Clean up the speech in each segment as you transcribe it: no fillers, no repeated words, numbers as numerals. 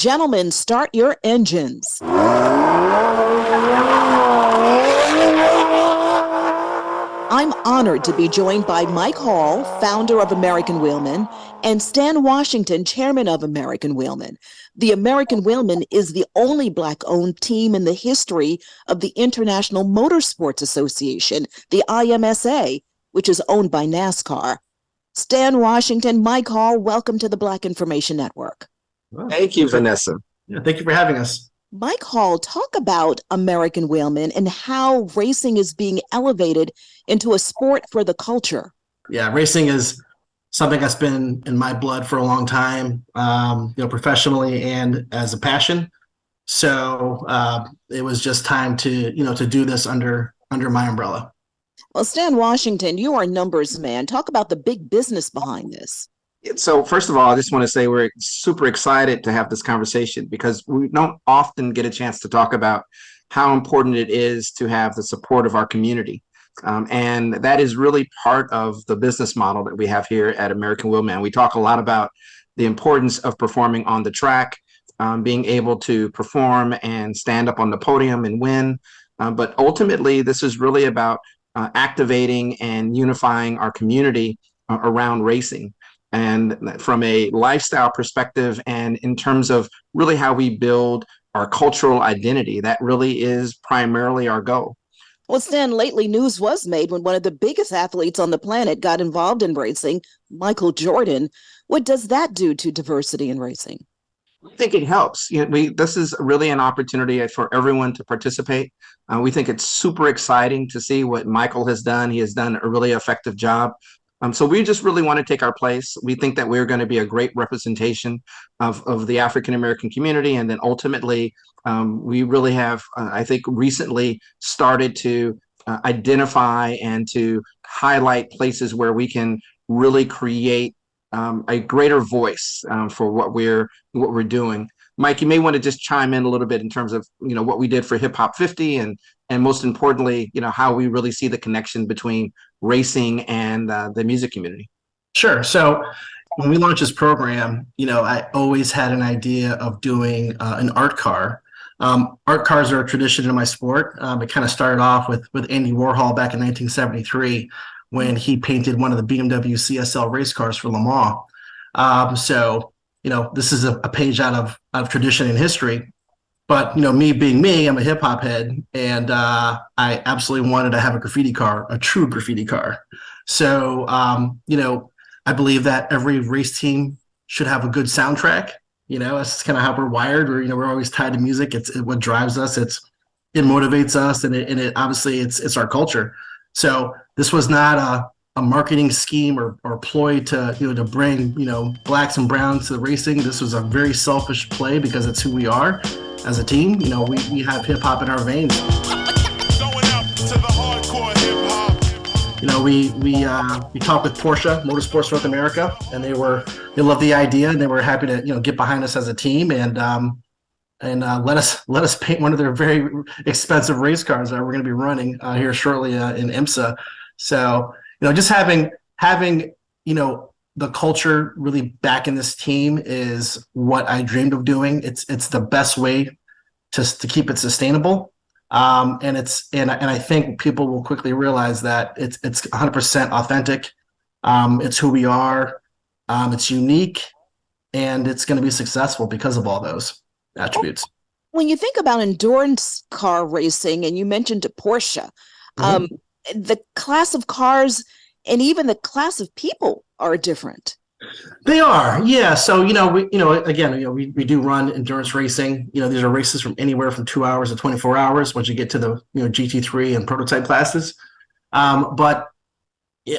Gentlemen, start your engines. I'm honored to be joined by Mike Hall, founder of American Wheelman, and Stan Washington, chairman of American Wheelman. The American Wheelman is the only Black-owned team in the history of the International Motorsports Association, the IMSA, which is owned by NASCAR. Stan Washington, Mike Hall, welcome to the Black Information Network. Thank you, Vanessa. Yeah, thank you for having us. Mike Hall, talk about American Wheelman and how racing is being elevated into a sport for the culture. Yeah, racing is something that's been in my blood for a long time, professionally and as a passion. So it was just time to do this under my umbrella. Well, Stan Washington, you are a numbers man. Talk about the big business behind this. So first of all, I just want to say we're super excited to have this conversation because we don't often get a chance to talk about how important it is to have the support of our community. And that is really part of the business model that we have here at American Wheelman. We talk a lot about the importance of performing on the track, being able to perform and stand up on the podium and win. But ultimately, this is really about activating and unifying our community around racing. And from a lifestyle perspective and in terms of really how we build our cultural identity, that really is primarily our goal. Well, Stan, lately news was made when one of the biggest athletes on the planet got involved in racing, Michael Jordan. What does that do to diversity in racing? I think it helps. This is really an opportunity for everyone to participate. We think it's super exciting to see what Michael has done. He has done a really effective job. So we just really want to take our place. We think that we're going to be a great representation of the African-American community. And then ultimately, we really have, I think, recently started to identify and to highlight places where we can really create a greater voice for what we're doing. Mike, you may want to just chime in a little bit in terms of what we did for Hip Hop 50 and most importantly, how we really see the connection between racing and the music community. Sure. So when we launched this program, I always had an idea of doing an art car. Art cars are a tradition in my sport. It kind of started off with Andy Warhol back in 1973 when he painted one of the BMW CSL race cars for Le Mans. So this is a page out of tradition and history. But, me being me, I'm a hip hop head, and I absolutely wanted to have a graffiti car, a true graffiti car. So, I believe that every race team should have a good soundtrack. That's kind of how we're wired. We're always tied to music. It's what drives us. It motivates us, and it obviously it's our culture. So this was not a marketing scheme or ploy to bring blacks and browns to the racing. This was a very selfish play because it's who we are. As a team, we have hip hop in our veins. Going up to the hardcore hip hop. We talked with Porsche Motorsports North America, and they loved the idea, and they were happy to get behind us as a team and let us paint one of their very expensive race cars that we're going to be running here shortly in IMSA. So just having the culture really back in this team is what I dreamed of doing. It's the best way to keep it sustainable. And I think people will quickly realize that it's 100% authentic. It's who we are. It's unique, and it's going to be successful because of all those attributes. When you think about endurance car racing, and you mentioned Porsche, the class of cars and even the class of people are different. They are, yeah. So we do run endurance racing. These are races from anywhere from 2 hours to 24 hours once you get to the GT3 and prototype classes. But we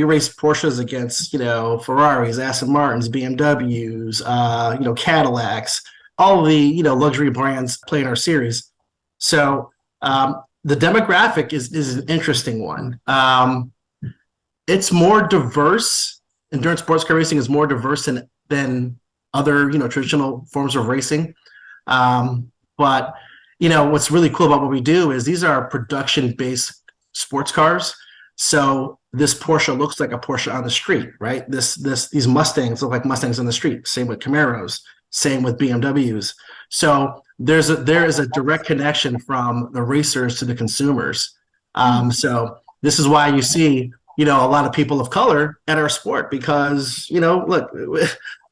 race Porsches against Ferraris, Aston Martins, BMWs, Cadillacs, all the luxury brands play in our series. So the demographic is an interesting one. It's more diverse. Endurance sports car racing is more diverse than other traditional forms of racing. But what's really cool about what we do is these are production-based sports cars. So this Porsche looks like a Porsche on the street, right? These Mustangs look like Mustangs on the street. Same with Camaros. Same with BMWs. So there is a direct connection from the racers to the consumers. So this is why you see, a lot of people of color at our sport because, look,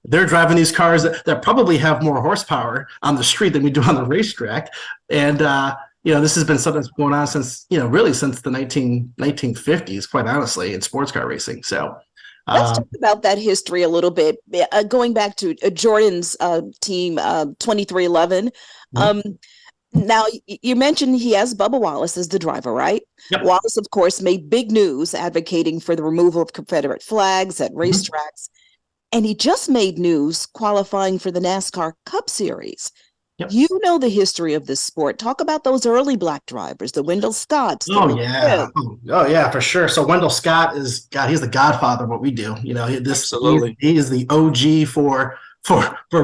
they're driving these cars that probably have more horsepower on the street than we do on the racetrack. And, this has been something that's going on since, really since the 1950s, quite honestly, in sports car racing. So let's talk about that history a little bit. Going back to Jordan's team, 2311. Now, you mentioned he has Bubba Wallace as the driver, right? Yep. Wallace, of course, made big news advocating for the removal of Confederate flags at racetracks. And he just made news qualifying for the NASCAR Cup Series. Yep. You know the history of this sport. Talk about those early black drivers, the Wendell Scotts. Oh yeah, for sure. So Wendell Scott he's the godfather of what we do. Absolutely. He is the OG for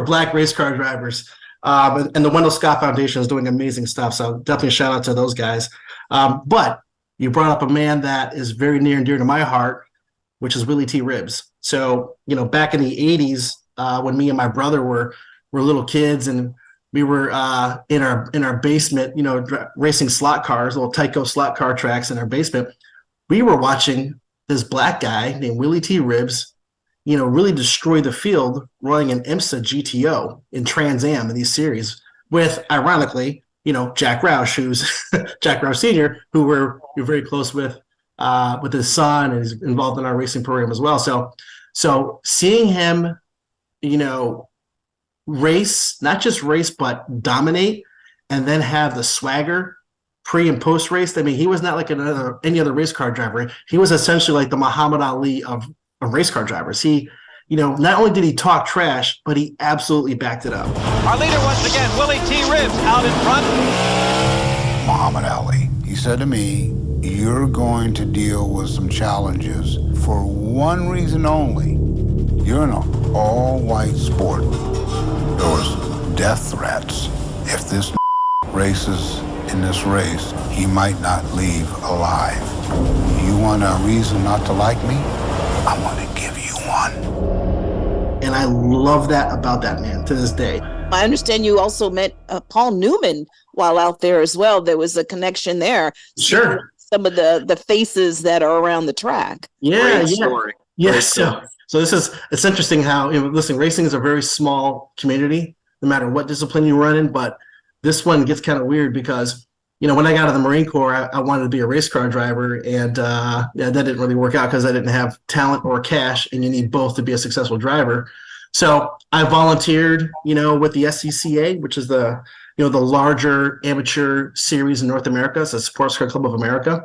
black race car drivers. And the Wendell Scott Foundation is doing amazing stuff. So definitely a shout out to those guys. But you brought up a man that is very near and dear to my heart, which is Willie T. Ribbs. So, back in the 80s, when me and my brother were little kids and we were in our basement, racing slot cars, little Tyco slot car tracks in our basement, we were watching this black guy named Willie T. Ribbs, really destroy the field running an IMSA GTO in Trans Am in these series with, ironically, Jack Roush, who's Jack Roush Sr., who we're very close with his son, and he's involved in our racing program as well. So seeing him, race, not just race, but dominate, and then have the swagger pre and post race. I mean, he was not like any other race car driver. He was essentially like the Muhammad Ali of race car drivers. He, not only did he talk trash, but he absolutely backed it up. Our leader once again, Willie T. Ribbs, out in front. Muhammad Ali, he said to me, you're going to deal with some challenges for one reason only. You're in an all-white sport. There was death threats. If this races in this race, he might not leave alive. You want a reason not to like me? I'm going to give you one. And I love that about that man to this day. I understand you also met Paul Newman while out there as well. There was a connection there. Sure. Some of the faces that are around the track. Yeah. Story. Yeah. So it's interesting how, listen, racing is a very small community, no matter what discipline you run in. But this one gets kind of weird because, when I got out of the Marine Corps, I wanted to be a race car driver. And that didn't really work out because I didn't have talent or cash. And you need both to be a successful driver. So I volunteered, with the SCCA, which is the larger amateur series in North America. It's a Sports Car Club of America.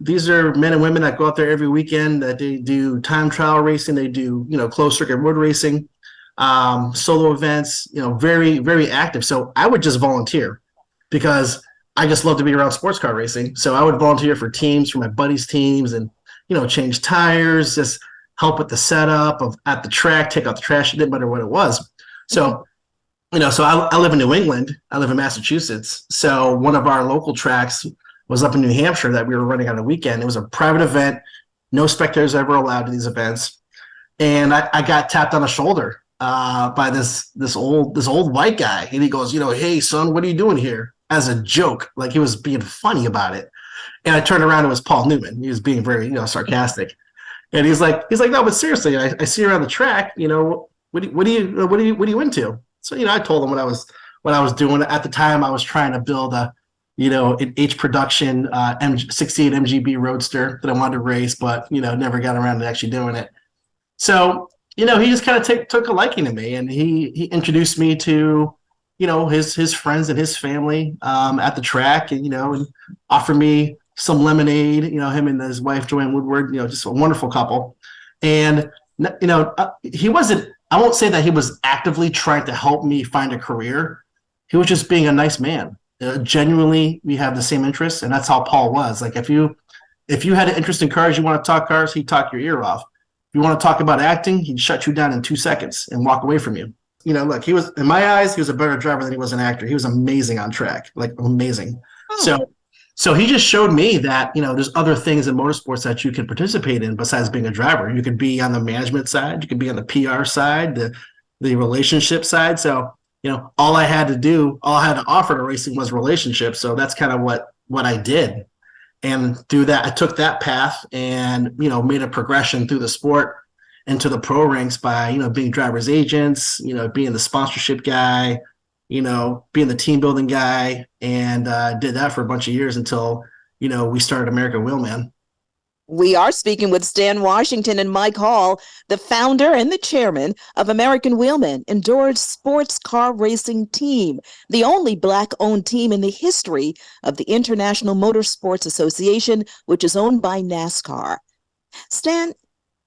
These are men and women that go out there every weekend, that they do time trial racing. They do, closed circuit road racing, solo events, very, very active. So I would just volunteer because I just love to be around sports car racing. So I would volunteer for teams, for my buddies' teams, and, change tires, just help with the setup at the track, take out the trash. It didn't matter what it was. So, so I live in New England. I live in Massachusetts. So one of our local tracks was up in New Hampshire that we were running on a weekend. It was a private event. No spectators ever allowed to these events. And I got tapped on the shoulder by this old white guy. And he goes, hey, son, what are you doing here? As a joke, like he was being funny about it. And I turned around, it was Paul Newman. He was being very, sarcastic. And he's like, no, but seriously, I see you around the track, what are you into? So, I told him what I was doing. At the time, I was trying to build an H production 68 MGB Roadster that I wanted to race, but, never got around to actually doing it. So, he just kind of took a liking to me, and he introduced me to, his friends and his family at the track, and offered me some lemonade. Him and his wife Joanne Woodward, just a wonderful couple. And he wasn't. I won't say that he was actively trying to help me find a career. He was just being a nice man. Genuinely, we have the same interests, and that's how Paul was. Like if you had an interest in cars, you want to talk cars, he'd talk your ear off. If you want to talk about acting, he'd shut you down in 2 seconds and walk away from you. Look, he was, in my eyes, he was a better driver than he was an actor. He was amazing on track, like amazing. Oh. So he just showed me that, there's other things in motorsports that you can participate in besides being a driver. You could be on the management side. You could be on the PR side, the the relationship side. So, all I had to offer to racing was relationships. So that's kind of what I did. And through that, I took that path and, made a progression through the sport into the pro ranks by, being driver's agents, being the sponsorship guy, being the team building guy, and did that for a bunch of years until, we started American Wheelman. We are speaking with Stan Washington and Mike Hall, the founder and the chairman of American Wheelman, endorsed sports car racing team, the only Black-owned team in the history of the International Motorsports Association, which is owned by NASCAR. Stan,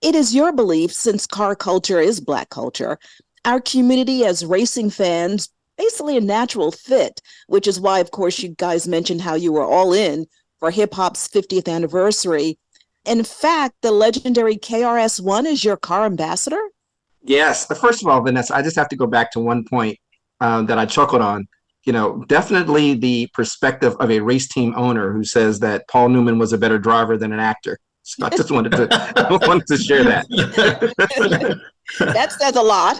it is your belief, since car culture is Black culture, our community as racing fans, basically a natural fit, which is why, of course, you guys mentioned how you were all in for hip-hop's 50th anniversary. In fact, the legendary KRS-One is your car ambassador? Yes. First of all, Vanessa, I just have to go back to one point that I chuckled on. Definitely the perspective of a race team owner who says that Paul Newman was a better driver than an actor. So I just wanted to share that. That says a lot.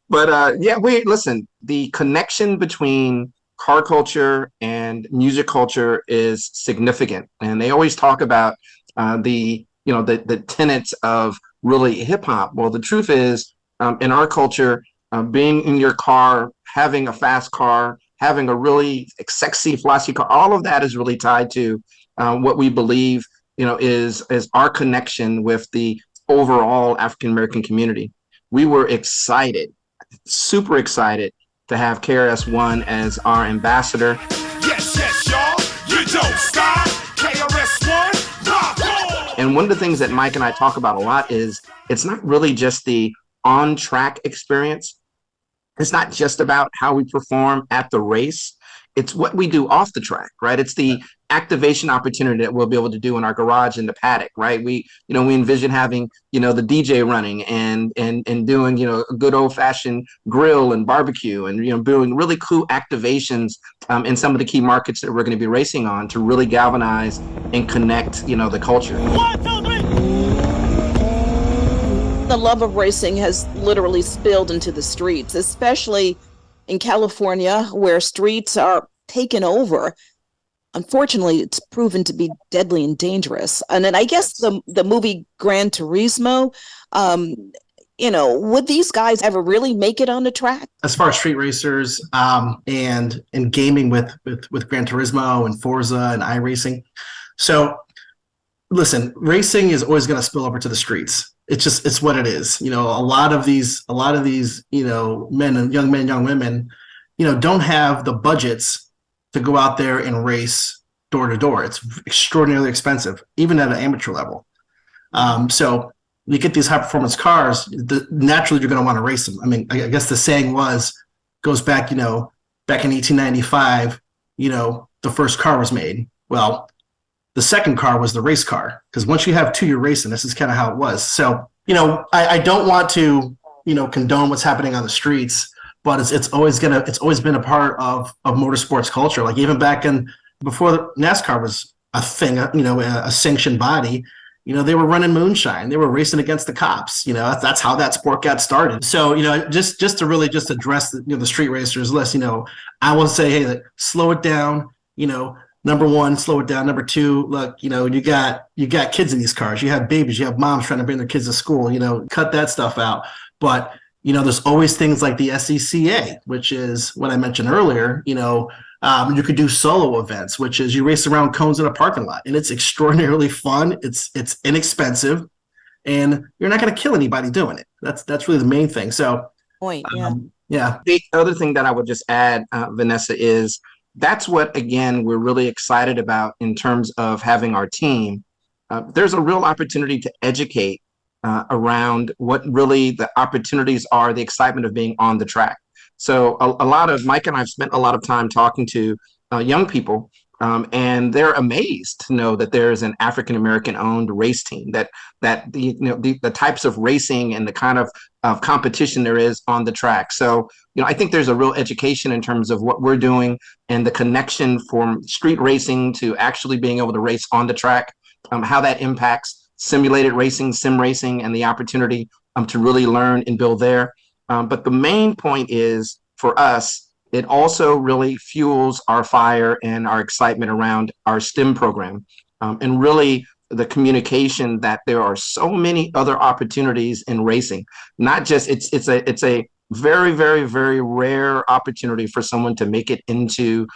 But listen, the connection between car culture and music culture is significant, and they always talk about the tenets of really hip hop. Well, the truth is, in our culture, being in your car, having a fast car, having a really sexy, flashy car, all of that is really tied to what we believe, is our connection with the overall African American community. We were excited, super excited, to have KRS-One as our ambassador. Yes, yes, y'all. You don't stop. KRS-One, rock on. And one of the things that Mike and I talk about a lot is it's not really just the on-track experience. It's not just about how we perform at the race. It's what we do off the track, right? It's the activation opportunity that we'll be able to do in our garage in the paddock, right? We envision having, the DJ running and doing, a good old fashioned grill and barbecue and, doing really cool activations in some of the key markets that we're going to be racing on to really galvanize and connect, the culture. 1, 2, 3. The love of racing has literally spilled into the streets, especially in California, where streets are taken over. Unfortunately, it's proven to be deadly and dangerous. And then I guess the movie Gran Turismo, would these guys ever really make it on the track? As far as street racers and gaming with Gran Turismo and Forza and iRacing. So listen, racing is always going to spill over to the streets. It's what it is. A lot of these, men and young women, don't have the budgets to go out there and race door to door. It's extraordinarily expensive, even at an amateur level. So you get these high performance cars, naturally you're going to want to race them. I mean, I guess the saying goes back, back in 1895, the first car was made. Well, the second car was the race car, because once you have two, you're racing. This is kind of how it was. So, I don't want to, condone what's happening on the streets, but it's always been a part of motorsports culture. Like even back before NASCAR was a thing, a sanctioned body, they were running moonshine. They were racing against the cops. That's how that sport got started. So, just to really just address the street racers list, I will say, hey, slow it down, Number one, slow it down. Number two, look, you got kids in these cars. You have babies. You have moms trying to bring their kids to school. Cut that stuff out. But there's always things like the SECA, which is what I mentioned earlier. You could do solo events, which is you race around cones in a parking lot, and it's extraordinarily fun. It's inexpensive, and you're not going to kill anybody doing it. That's really the main thing. So, yeah. The other thing that I would just add, Vanessa, is that's what, again, we're really excited about in terms of having our team. There's a real opportunity to educate around what really the opportunities are, the excitement of being on the track. So a lot of Mike and I've spent a lot of time talking to young people, and they're amazed to know that there's an African American owned race team, that the types of racing and the kind of competition there is on the track. So I think there's a real education in terms of what we're doing and the connection from street racing to actually being able to race on the track, how that impacts simulated racing, sim racing, and the opportunity to really learn and build there. But the main point is for us, it also really fuels our fire and our excitement around our STEM program, and really the communication that there are so many other opportunities in racing. Not just it's a very, very, very rare opportunity for someone to make it into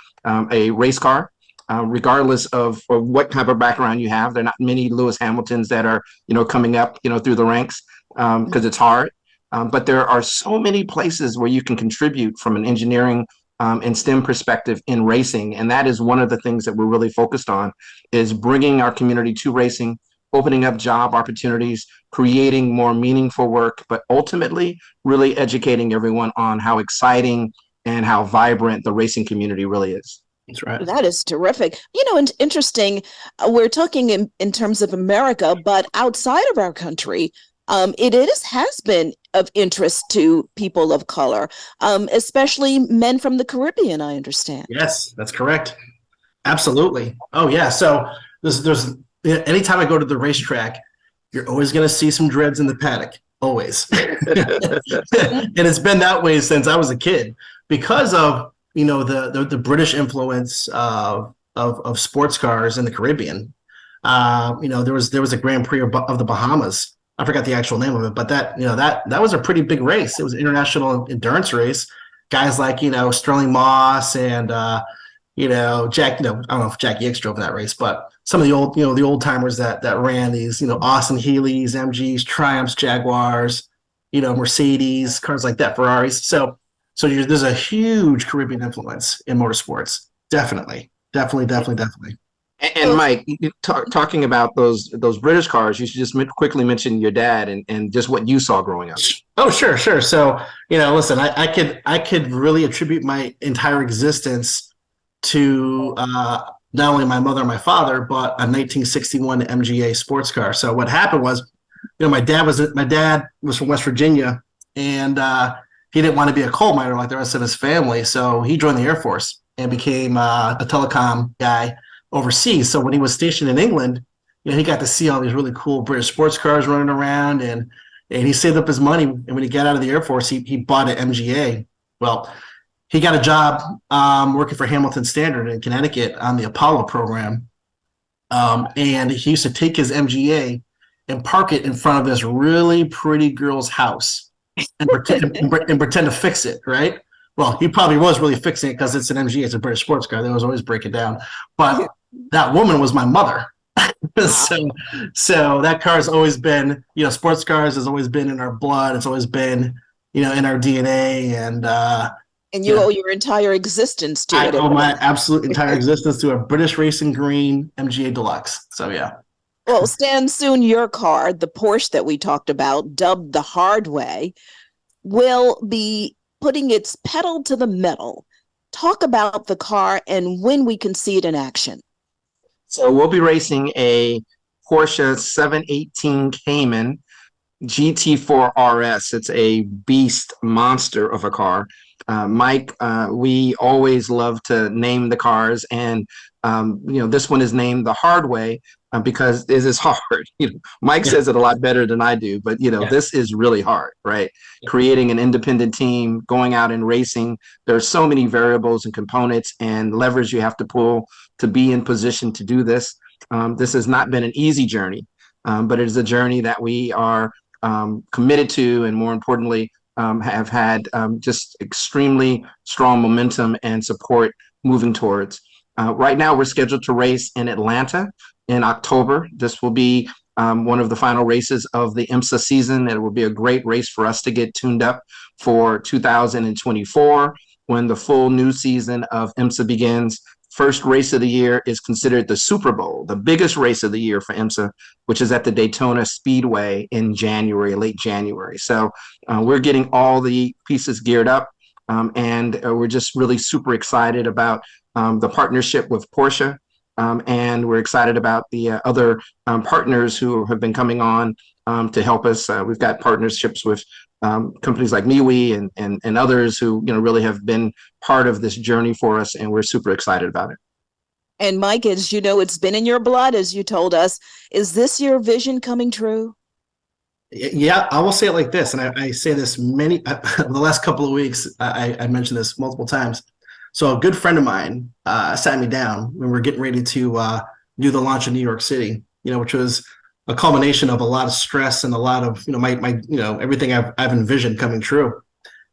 a race car, regardless of what type of background you have. There are not many Lewis Hamiltons that are, coming up, through the ranks, because it's hard. But there are so many places where you can contribute from an engineering and STEM perspective in racing. And that is one of the things that we're really focused on, is bringing our community to racing, opening up job opportunities, creating more meaningful work, but ultimately really educating everyone on how exciting and how vibrant the racing community really is. That's right. That is terrific. And interesting, we're talking in terms of America, but outside of our country, has been of interest to people of color, especially men from the Caribbean, I understand. Yes, that's correct. Absolutely. Oh, yeah. So there's anytime I go to the racetrack, you're always going to see some dreads in the paddock, always. And it's been that way since I was a kid because of, the British influence of sports cars in the Caribbean. There was a Grand Prix of the Bahamas. I forgot the actual name of it, but that was a pretty big race. It was an international endurance race. Guys like, Sterling Moss and, Jack, I don't know if Jackie X drove that race, but some of the old timers that ran these, Austin Healey's, MGs, Triumphs, Jaguars, Mercedes, cars like that, Ferraris. So there's a huge Caribbean influence in motorsports. Definitely. And Mike, talking about those British cars, you should just quickly mention your dad and just what you saw growing up. Oh, sure. So, listen, I could really attribute my entire existence to not only my mother and my father, but a 1961 MGA sports car. So what happened was, my dad was from West Virginia, and he didn't want to be a coal miner like the rest of his family. So he joined the Air Force and became a telecom guy overseas. So when he was stationed in England, he got to see all these really cool British sports cars running around, and he saved up his money. And when he got out of the Air Force, he bought an MGA. Well, he got a job working for Hamilton Standard in Connecticut on the Apollo program. And he used to take his MGA and park it in front of this really pretty girl's house and pretend to fix it, right? Well, he probably was really fixing it because it's an MGA, it's a British sports car. They was always break it down. But that woman was my mother. So that car has always been, sports cars has always been in our blood. It's always been, in our DNA. And you owe your entire existence to it. I owe my absolute entire existence to a British Racing Green MGA Deluxe. So, yeah. Well, Stan, soon your car, the Porsche that we talked about, dubbed the hard way, will be putting its pedal to the metal. Talk about the car and when we can see it in action. So we'll be racing a Porsche 718 Cayman GT4 RS. It's a beast monster of a car. Mike, we always love to name the cars, and this one is named the hard way because it is hard. Mike says it a lot better than I do, but this is really hard, right? Yeah. Creating an independent team, going out and racing. There are so many variables and components and levers you have to pull to be in position to do this. This has not been an easy journey, but it is a journey that we are committed to, and more importantly, have had just extremely strong momentum and support moving towards. Right now, we're scheduled to race in Atlanta in October. This will be one of the final races of the IMSA season. It will be a great race for us to get tuned up for 2024 when the full new season of IMSA begins. First race of the year is considered the Super Bowl, the biggest race of the year for IMSA, which is at the Daytona Speedway in January, late January. So we're getting all the pieces geared up, and we're just really super excited about the partnership with Porsche, and we're excited about the other partners who have been coming on to help us. We've got partnerships with companies like MeWe and others who really have been part of this journey for us, and we're super excited about it. And Mike, as you know, it's been in your blood, as you told us. Is this your vision coming true? Yeah, I will say it like this, and I say this many the last couple of weeks. I mentioned this multiple times. So a good friend of mine sat me down when we were getting ready to do the launch in New York City. Which was a culmination of a lot of stress and a lot of my everything I've envisioned coming true.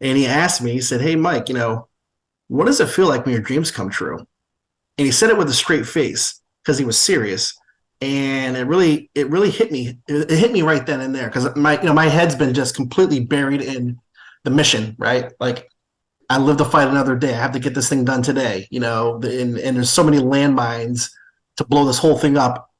And he asked me, he said, "Hey, Mike, what does it feel like when your dreams come true?" And he said it with a straight face because he was serious. And it really hit me. It hit me right then and there because my head's been just completely buried in the mission, right? Like I live to fight another day. I have to get this thing done today, and there's so many landmines to blow this whole thing up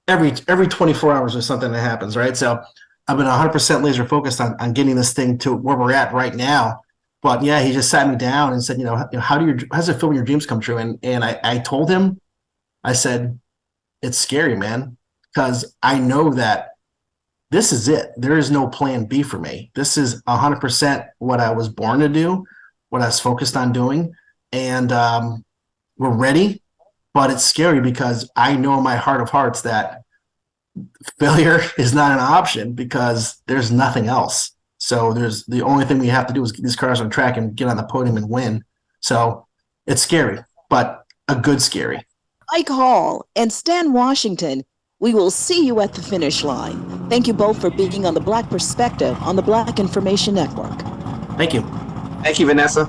every 24 hours or something that happens, right? So I've been 100% laser focused on getting this thing to where we're at right now. But yeah, he just sat me down and said, how does it feel when your dreams come true? And I told him, I said, it's scary, man, because I know that this is it. There is no plan B for me. This is 100% what I was born to do, what I was focused on doing. And we're ready, but it's scary because I know in my heart of hearts that failure is not an option because there's nothing else. So the only thing we have to do is get these cars on track and get on the podium and win. So it's scary, but a good scary. Mike Hall and Stan Washington, we will see you at the finish line. Thank you both for being on the Black Perspective on the Black Information Network. Thank you. Thank you, Vanessa.